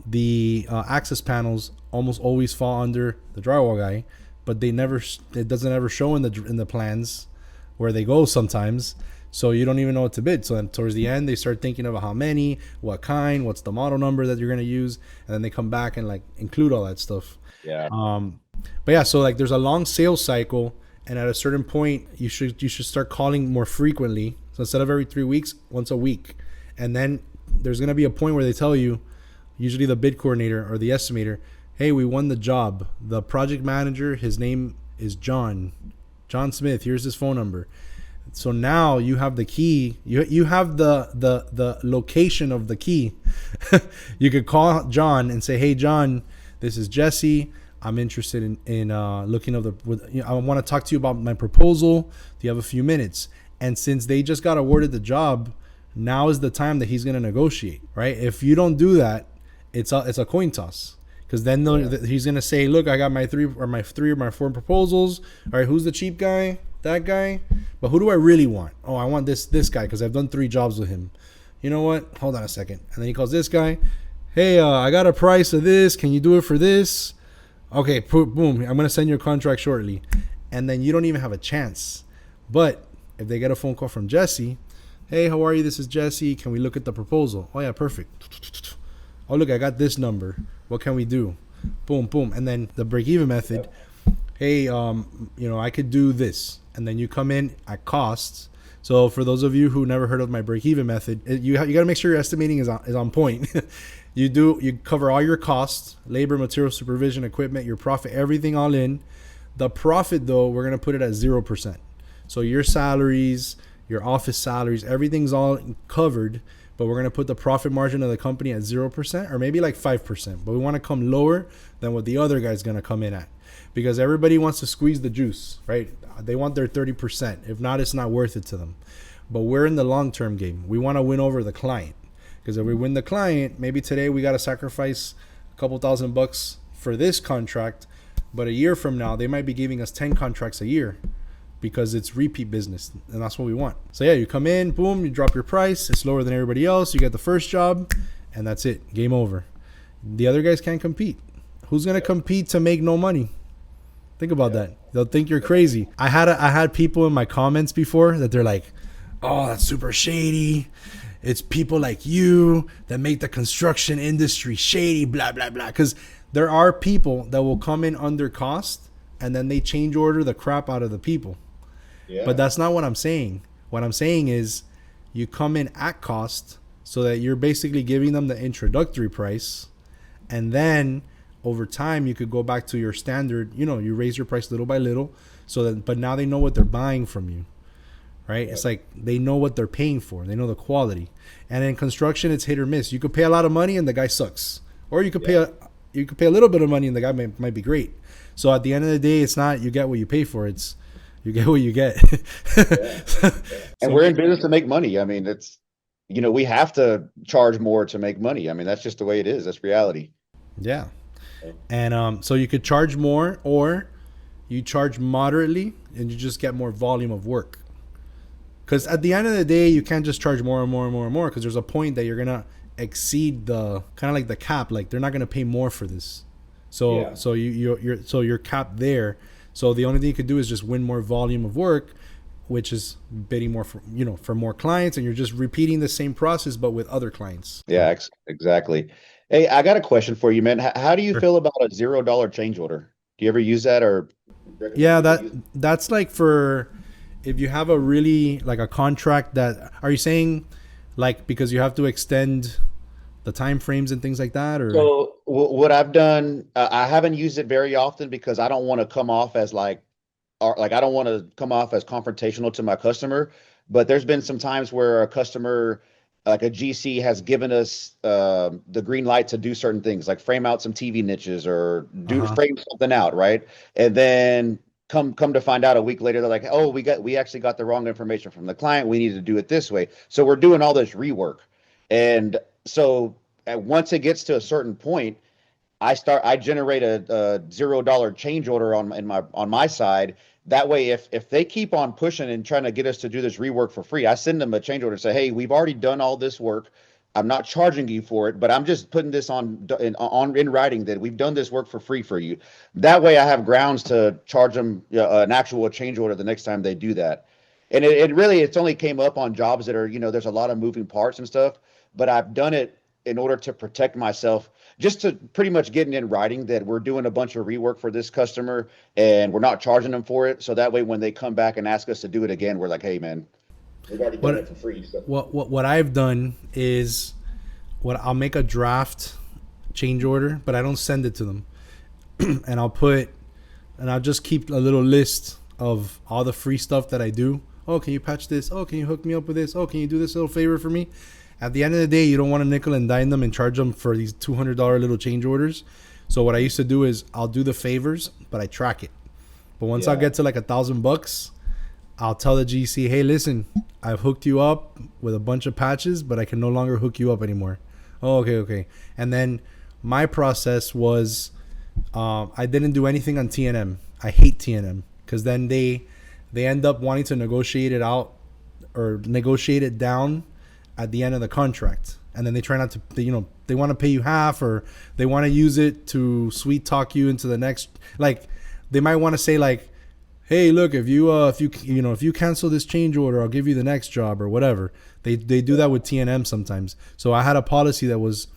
the access panels almost always fall under the drywall guy, but it doesn't ever show in the plans where they go sometimes. So you don't even know what to bid. So then towards the end, they start thinking about how many, what kind, what's the model number that you're going to use. And then they come back and like include all that stuff. Yeah. But yeah, so like there's a long sales cycle. And at a certain point, you should start calling more frequently. So instead of every 3 weeks, once a week. And then there's going to be a point where they tell you, usually the bid coordinator or the estimator, hey, we won the job. The project manager, his name is John Smith. Here's his phone number. So now you have the key. You have the location of the key. You could call John and say, "Hey, John, this is Jesse. I'm interested in looking at I want to talk to you about my proposal. Do you have a few minutes? And since they just got awarded the job, now is the time that he's going to negotiate, right? If you don't do that, it's a coin toss, because then he's going to say, look, I got my three or my four proposals. All right, who's the cheap guy? That guy? But who do I really want? Oh, I want this guy because I've done 3 jobs with him. You know what? Hold on a second. And then he calls this guy. Hey, I got a price of this. Can you do it for this? Okay, boom. I'm going to send you a contract shortly. And then you don't even have a chance. But if they get a phone call from Jesse, hey, how are you? This is Jesse. Can we look at the proposal? Oh, yeah, perfect. Oh, look, I got this number. What can we do? Boom, boom. And then the break-even method. Hey, I could do this. And then you come in at costs. So for those of you who never heard of my break-even method, you got to make sure your estimating is on point. You cover all your costs, labor, material, supervision, equipment, your profit, everything all in. The profit, though, we're going to put it at 0%. So your salaries, your office salaries, everything's all covered, but we're going to put the profit margin of the company at 0% or maybe like 5%. But we want to come lower than what the other guy's going to come in at, because everybody wants to squeeze the juice, right? They want their 30%. If not, it's not worth it to them. But we're in the long-term game. We want to win over the client. Because if we win the client, maybe today we got to sacrifice a couple $1,000 for this contract, but a year from now they might be giving us 10 contracts a year because it's repeat business, and that's what we want. So yeah, you come in, boom, you drop your price, it's lower than everybody else, you get the first job, and that's it, game over. The other guys can't compete. Who's gonna compete to make no money? Think about that. They'll think you're crazy. I had people in my comments before that they're like, oh, that's super shady. It's people like you that make the construction industry shady, blah, blah, blah. Because there are people that will come in under cost and then they change order the crap out of the people. Yeah. But that's not what I'm saying. What I'm saying is you come in at cost so that you're basically giving them the introductory price. And then over time, you could go back to your standard. You raise your price little by little. But now they know what they're buying from you. Right? It's like they know what they're paying for. They know the quality. And in construction, it's hit or miss. You could pay a lot of money and the guy sucks, or you could pay a little bit of money and the guy might be great. So at the end of the day, it's not you get what you pay for. It's you get what you get. And we're in business to make money. I mean, it's we have to charge more to make money. I mean, that's just the way it is. That's reality. Yeah. And so you could charge more, or you charge moderately and you just get more volume of work. Because at the end of the day, you can't just charge more and more and more and more, because there's a point that you're going to exceed the kind of like the cap. Like they're not going to pay more for this. So you're capped there. So the only thing you could do is just win more volume of work, which is bidding more for more clients, and you're just repeating the same process but with other clients. Yeah, exactly. Hey, I got a question for you, man. How do you feel about a $0 change order? Do you ever use that or? Yeah, that's like for if you have a really like a contract that, are you saying like because you have to extend the time frames and things like that? Or so what I've done, I haven't used it very often because I don't want to come off as I don't want to come off as confrontational to my customer. But there's been some times where a customer, like a GC, has given us the green light to do certain things, like frame out some TV niches or frame something out, right? And then come to find out a week later, they're like, oh, we actually got the wrong information from the client. We need to do it this way. So we're doing all this rework. And so once it gets to a certain point, I generate a $0 change order on my side. That way, if they keep on pushing and trying to get us to do this rework for free, I send them a change order and say, hey, we've already done all this work. I'm not charging you for it, but I'm just putting this in writing that we've done this work for free for you. That way I have grounds to charge them an actual change order the next time they do that. And it's only came up on jobs that are, there's a lot of moving parts and stuff, but I've done it in order to protect myself, just to pretty much getting in writing that we're doing a bunch of rework for this customer and we're not charging them for it. So that way, when they come back and ask us to do it again, we're like, hey, man, we've already done it for free. So. What I've done is I'll make a draft change order, but I don't send it to them. And I'll just keep a little list of all the free stuff that I do. Oh, can you patch this? Oh, can you hook me up with this? Oh, can you do this little favor for me? At the end of the day, you don't want to nickel and dime them and charge them for these $200 little change orders. So what I used to do is I'll do the favors, but I track it. But once I Yeah. get to like $1,000, I'll tell the GC, hey, listen, I've hooked you up with a bunch of patches, but I can no longer hook you up anymore. Oh, okay, okay. And then my process was I didn't do anything on TNM. I hate TNM because then they end up wanting to negotiate it out or negotiate it down at the end of the contract, and then they try not to, they want to pay you half, or they want to use it to sweet talk you into the next. Like they might want to say like, hey, look, if you cancel this change order, I'll give you the next job or whatever. They do that with TNM sometimes. So I had a policy that was,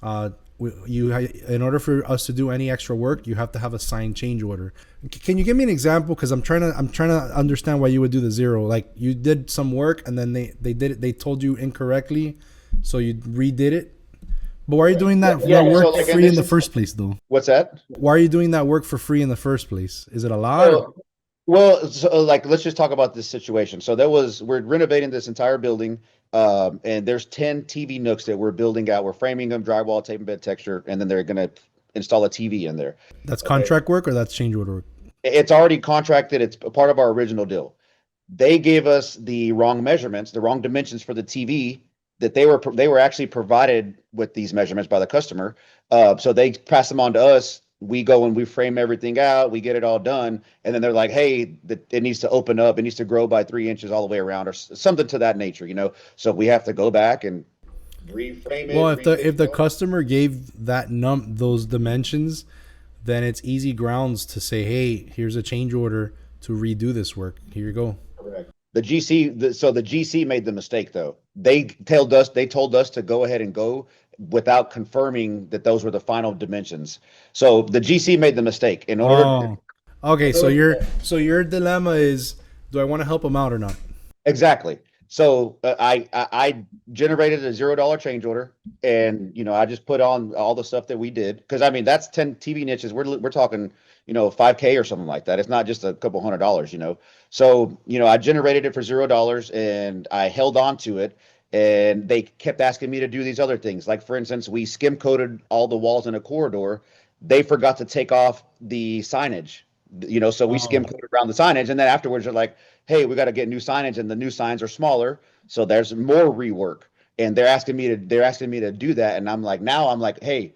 in order for us to do any extra work, you have to have a signed change order. Can you give me an example? Because I'm trying to understand why you would do the zero. Like you did some work and then they told you incorrectly, so you redid it. But why are you doing that work So like free in the first place, though? what's that? Why are you doing that work for free in the first place? Is it a lot? So, well, so like let's just talk about this situation. So we're renovating this entire building, and there's 10 TV nooks that we're building out. We're framing them, drywall, tape and bed texture, and then they're gonna install a TV in there. That's Okay. contract work or that's change order work? It's already contracted. It's a part of our original deal. They gave us the wrong measurements, the wrong dimensions for the TV that they were actually provided with these measurements by the customer. So they pass them on to us. We go and we frame everything out. We get it all done, and then they're like, "Hey, it needs to open up. It needs to grow by 3 inches all the way around, or something to that nature." So we have to go back and reframe it. Well, if the customer gave those dimensions, then it's easy grounds to say, hey, here's a change order to redo this work. Here you go. Correct. So the GC made the mistake though. They told us to go ahead and go without confirming that those were the final dimensions. So the GC made the mistake. Oh, okay. So your dilemma is, do I want to help them out or not? Exactly. So I generated a $0 change order, and I just put on all the stuff that we did, because I mean that's 10 TV niches. We're talking 5K or something like that. It's not just a couple $100. So I generated it for $0, and I held on to it, and they kept asking me to do these other things. Like for instance, we skim coated all the walls in a corridor. They forgot to take off the signage. So we skim Oh, coated around the signage, and then afterwards they're like, hey, we got to get new signage, and the new signs are smaller, so there's more rework. And they're asking me to do that, and now I'm like, hey,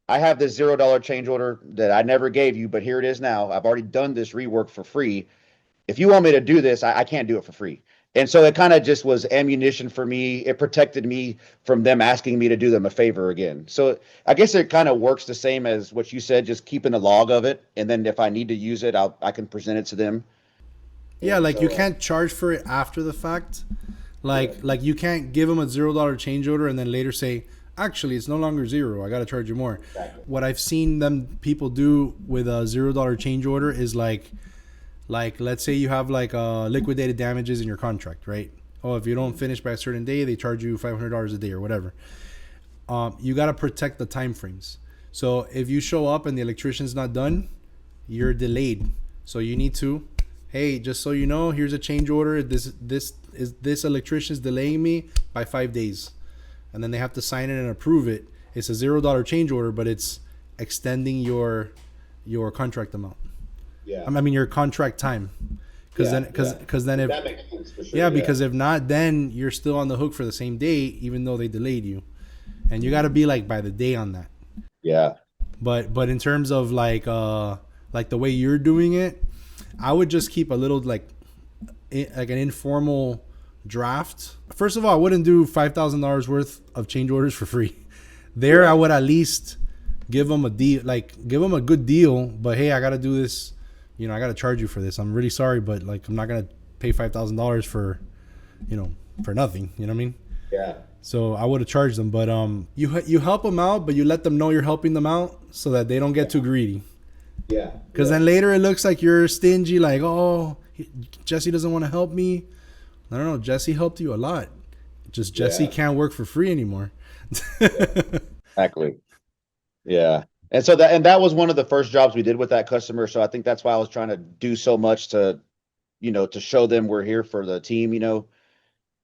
I have this $0 change order that I never gave you, but here it is now. I've already done this rework for free. If you want me to do this, I can't do it for free. And so it kind of just was ammunition for me. It protected me from them asking me to do them a favor again. So I guess it kind of works the same as what you said, just keeping a log of it, and then if I need to use it, I can present it to them. yeah. And Like you so can't charge for it after the fact. yeah, Like you can't give them a $0 change order and then later say, actually, it's no longer zero. I got to charge you more. exactly. What I've seen them people do with a $0 change order is like let's say you have like liquidated damages in your contract, right? Oh, if you don't finish by a certain day, they charge you $500 a day or whatever. You got to protect the time frames. So if you show up and the electrician's not done, you're delayed. So you need to, hey, just so you know, here's a change order. This electrician's delaying me by 5 days, and then they have to sign it and approve it. It's a $0 change order, but it's extending your contract amount. Yeah, I mean your contract time, because yeah, then yeah. because then if That makes sense for sure. yeah, Yeah, because if not, then you're still on the hook for the same day, even though they delayed you, and you got to be like by the day on that. yeah, But in terms of like the way you're doing it, I would just keep a little like an informal draft. First of all, I wouldn't do $5,000 worth of change orders for free. There, I right. would at least give them a deal, like give them a good deal. But hey, I got to do this. I got to charge you for this. I'm really sorry, but like I'm not gonna pay $5,000 for nothing. You know what I mean? Yeah, So I would have charged them, but you help them out, but you let them know you're helping them out so that they don't get too greedy. yeah, Because yeah, then later it looks like you're stingy, like, oh, Jesse doesn't want to help me. I don't know. Jesse helped you a lot. Just Jesse yeah, can't work for free anymore. yeah. Exactly. Yeah. And that was one of the first jobs we did with that customer. So I think that's why I was trying to do so much to show them we're here for the team.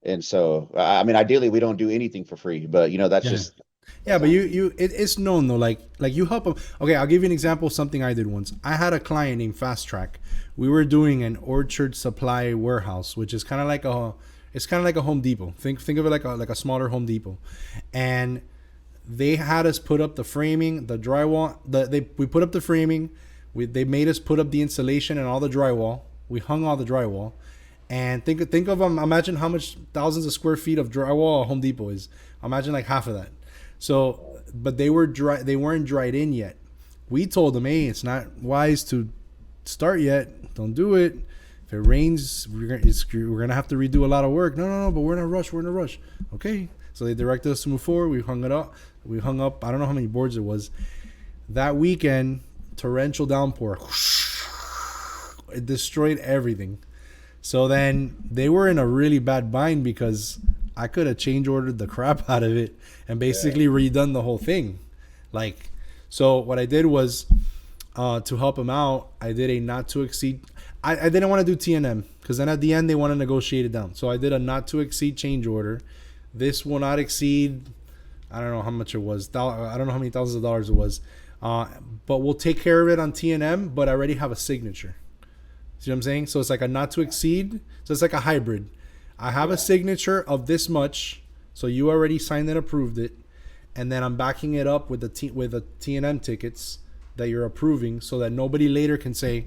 And so, I mean, ideally we don't do anything for free, but that's Yeah. just. Yeah, That's but all. it's known though. Like you help them. Okay, I'll give you an example of something I did once. I had a client named Fast Track. We were doing an orchard supply warehouse, which is kind of like a, it's kind of like a Home Depot. Think of it like a smaller Home Depot, and they had us put up the framing, the drywall. We put up the framing. They made us put up the insulation and all the drywall. We hung all the drywall, and think of imagine how much thousands of square feet of drywall a Home Depot is. Imagine like half of that. So, but they were dry. They weren't dried in yet. We told them, hey, it's not wise to start yet. Don't do it. If it rains, we're gonna have to redo a lot of work. No, no, no. But we're in a rush. We're in a rush. Okay. So they directed us to move forward. We hung it up. We hung up. I don't know how many boards it was. That weekend, torrential downpour. It destroyed everything. So then they were in a really bad bind because I could have change ordered the crap out of it and Yeah. basically redone the whole thing. Like, so what I did was to help them out, I did a not to exceed. I didn't want to do T&M because then at the end they want to negotiate it down. So I did a not to exceed change order. This will not exceed, I don't know how much it was. I don't know how many thousands of dollars it was. Uh, but we'll take care of it on T&M, but I already have a signature. See what I'm saying? So it's like a not to exceed. So it's like a hybrid. I have a Yeah. signature of this much, so you already signed and approved it, and then I'm backing it up with the T&M tickets that you're approving, so that nobody later can say,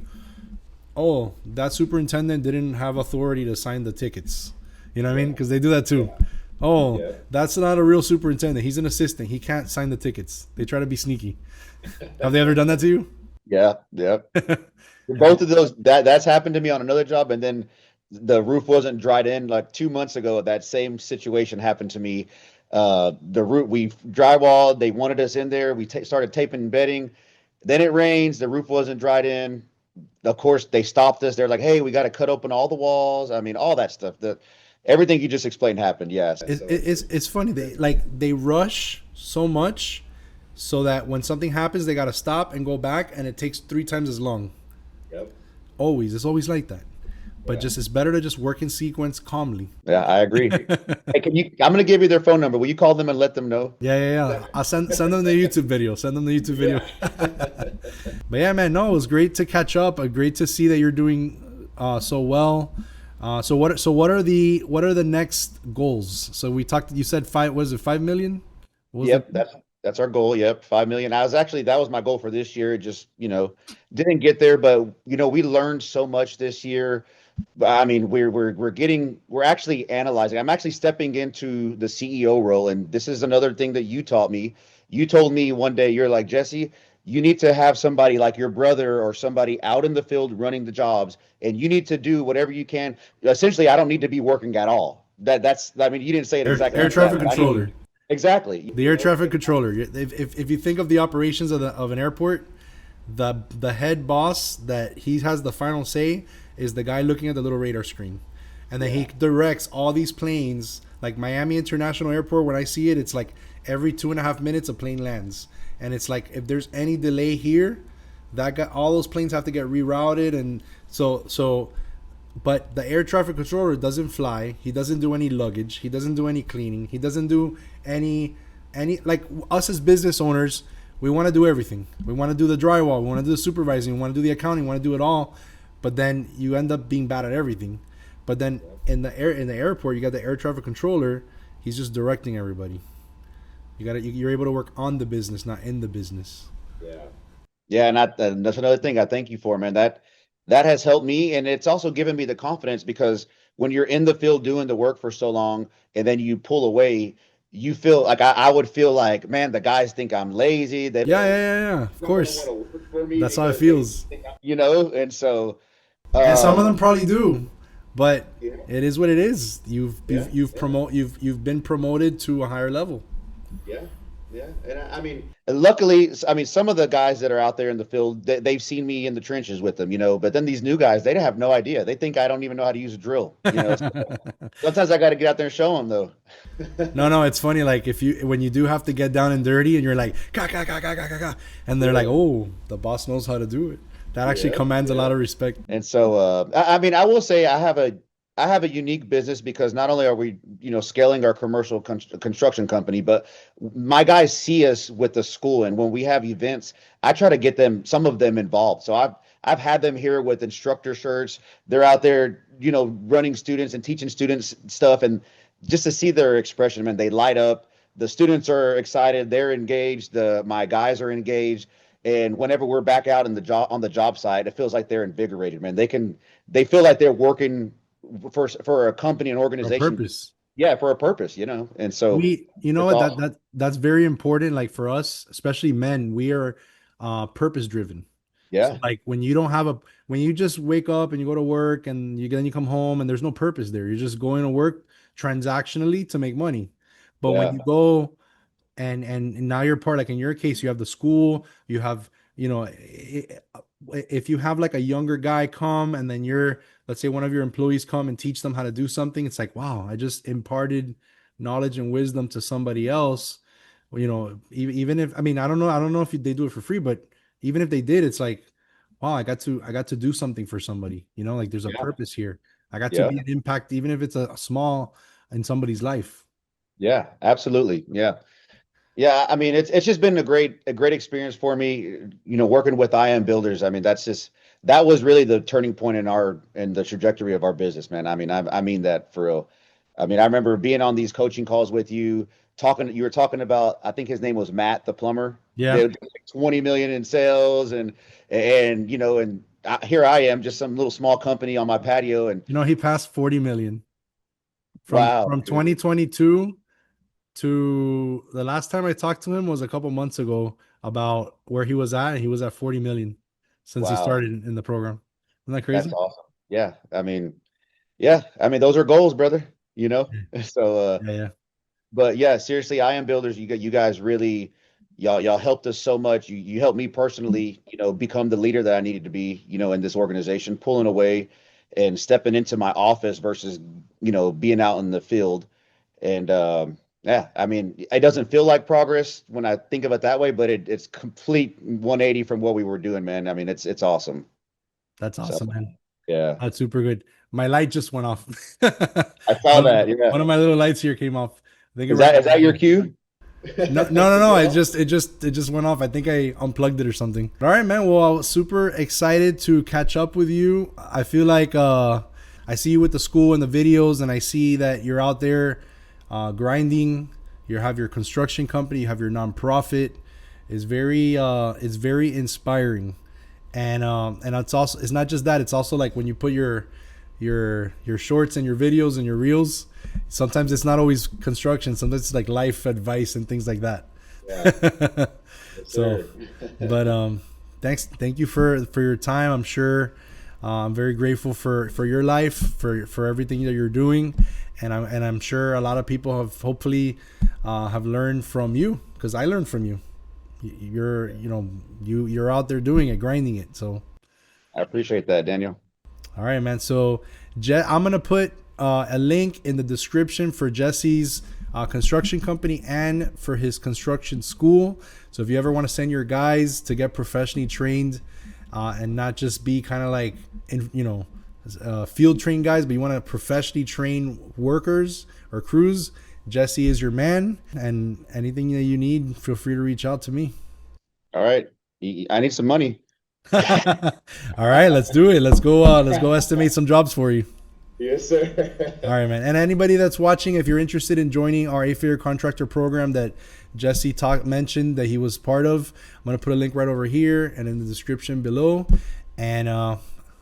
"Oh, that superintendent didn't have authority to sign the tickets." You know what I mean? Yeah. Because they do that too. Oh, Yeah. that's not a real superintendent. He's an assistant. He can't sign the tickets. They try to be sneaky. Have they ever done that to you? Yeah. Yeah. Both of those that's happened to me on another job, and then the roof wasn't dried in like 2 months ago. That same situation happened to me. The roof we drywalled. They wanted us in there. We started taping bedding. Then it rains. The roof wasn't dried in. Of course, they stopped us. They're like, "Hey, we got to cut open all the walls." I mean, all that stuff. The everything you just explained happened. Yes. So It's funny. They rush so much so that when something happens, they got to stop and go back, and it takes 3 times as long. yep. Always, it's always like that. But Yeah. just it's better to just work in sequence calmly. Yeah, I agree. Hey, can you? I'm gonna give you their phone number. Will you call them and let them know? Yeah, yeah, yeah. I'll send them the YouTube video. Send them the YouTube video. Yeah. But yeah, man, no, it was great to catch up. Great to see that you're doing so well. So what are the next goals? So we talked. You said five. Was it 5 million? What was the? Yep, that's our goal. Yep, 5 million. I was actually that was my goal for this year. It just didn't get there, but we learned so much this year. I mean, we're actually analyzing. I'm actually stepping into the CEO role, and this is another thing that you taught me. You told me one day, you're like, Jesse, you need to have somebody like your brother or somebody out in the field running the jobs, and you need to do whatever you can. Essentially, I don't need to be working at all. I mean, you didn't say it exactly Air like that, traffic but I need controller. exactly. The air traffic controller. If you think of the operations of an airport, the head boss that he has the final say is the guy looking at the little radar screen, and then he Yeah. directs all these planes. Like Miami International Airport, when I see it, it's like every 2.5 minutes a plane lands, and it's like if there's any delay here, all those planes have to get rerouted, and so. But the air traffic controller doesn't fly. He doesn't do any luggage. He doesn't do any cleaning. He doesn't do any like us as business owners. We want to do everything. We want to do the drywall. We want to do the supervising. We want to do the accounting. We want to do it all. But then you end up being bad at everything. But then in the airport, you got the air traffic controller. He's just directing everybody. You're able to work on the business, not in the business. Yeah. Yeah, and that's another thing I thank you for, man. That has helped me, and it's also given me the confidence because when you're in the field doing the work for so long, and then you pull away, you feel like I would feel like, man, the guys think I'm lazy. They Yeah, yeah, yeah, yeah. Of don't want course, to work for me that's how it because they feels. think and so And some of them um, probably do, but yeah, it is what it is. You've yeah, you've you've yeah. promote you've been promoted to a higher level. Yeah, yeah, and I mean, and luckily, I mean, some of the guys that are out there in the field, they've seen me in the trenches with them, But then these new guys, they have no idea. They think I don't even know how to use a drill. So sometimes I got to get out there and show them, though. No, no, it's funny. Like when you do have to get down and dirty, and you're like, ka ka ka ka ka ka, ka," and they're like, Yeah, oh, the boss knows how to do it. That actually yeah, commands a yeah. lot of respect. And so, I mean, I will say I have a unique business because not only are we, scaling our commercial construction company, but my guys see us with the school, and when we have events, I try to get some of them involved. So I've had them here with instructor shirts. They're out there, running students and teaching students stuff, and just to see their expression, man, they light up. The students are excited, they're engaged. My guys are engaged, and whenever we're back out in the job on the job site, it feels like they're invigorated, man. They feel like they're working for a company, an For a organization, purpose. yeah, for a purpose, and so You know it's what, awesome. that's very important. Like for us, especially men, we are purpose driven. So Yeah, like when you don't have a when you just wake up and you go to work and then you come home and there's no purpose there. You're just going to work transactionally to make money. But when yeah, you go and now you're part, like in your case, you have the school, you have, if you have like a younger guy come and then let's say one of your employees come and teach them how to do something, it's like, wow, I just imparted knowledge and wisdom to somebody else. Even if, I mean, I don't know if they do it for free, but even if they did, it's like, wow, I got to do something for somebody, like there's a yeah, purpose here. I got to yeah, be an impact, even if it's a small in somebody's life. yeah, absolutely, yeah. Yeah, I mean it's just been a great experience for me, working with IM Builders. I mean that was really the turning point in the trajectory of our business, man. I mean I mean that for real. I mean I remember being on these coaching calls with you, talking. You were talking about, I think his name was Matt, the plumber. Yeah. They would do like 20 million in sales, here I am, just some little small company on my patio, and He passed 40 million from wow, from dude, 2022 to the last time I talked to him was a couple months ago about where he was at, and he was at 40 million since he wow, started in the program. Isn't that that's crazy? awesome. Yeah, I mean those are goals, brother. So Yeah, yeah. but yeah, seriously, I am builders. You guys really, y'all helped us so much. You helped me personally, become the leader that I needed to be, in this organization, pulling away and stepping into my office versus, being out in the field. And yeah, I mean, it doesn't feel like progress when I think of it that way, but it's complete 180 from what we were doing, man. I mean, it's awesome. That's So awesome, man. yeah, That's super good. My light just went off. I saw that. Yeah, One of my little lights here came off. I think it is ran that out is of that your battery. cue? No, no, no, To no. get It off? just, it just, it just went off. I think I unplugged it or something. All right, man. Well, I was super excited to catch up with you. I feel like I see you with the school and the videos, and I see that you're out there grinding. You have your construction company. You have your nonprofit. It's very inspiring, and it's not just that. It's also like when you put your shorts and your videos and your reels. Sometimes it's not always construction. Sometimes it's like life advice and things like that. Yeah, yes, So, sir. but thank you for your time. I'm sure I'm very grateful for your life, for everything that you're doing, and I'm sure a lot of people have hopefully have learned from you, because I learned from you. You're out there doing it, grinding it. So I appreciate that, Daniel. all right, man. So, I'm gonna put a link in the description for Jesse's construction company and for his construction school. So, if you ever want to send your guys to get professionally trained and not just be kind of like field trained guys, but you want to professionally train workers or crews, Jesse is your man. And anything that you need, feel free to reach out to me. All right. I need some money. All right, let's do it. Let's go. Let's go estimate some jobs for you. Yes, All sir. right, man. And anybody that's watching, if you're interested in joining our 8-figure contractor program that Jesse mentioned that he was part of, I'm going to put a link right over here and in the description below. And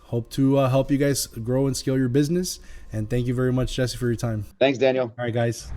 hope to help you guys grow and scale your business. And thank you very much, Jesse, for your time. Thanks, Daniel. All right, guys.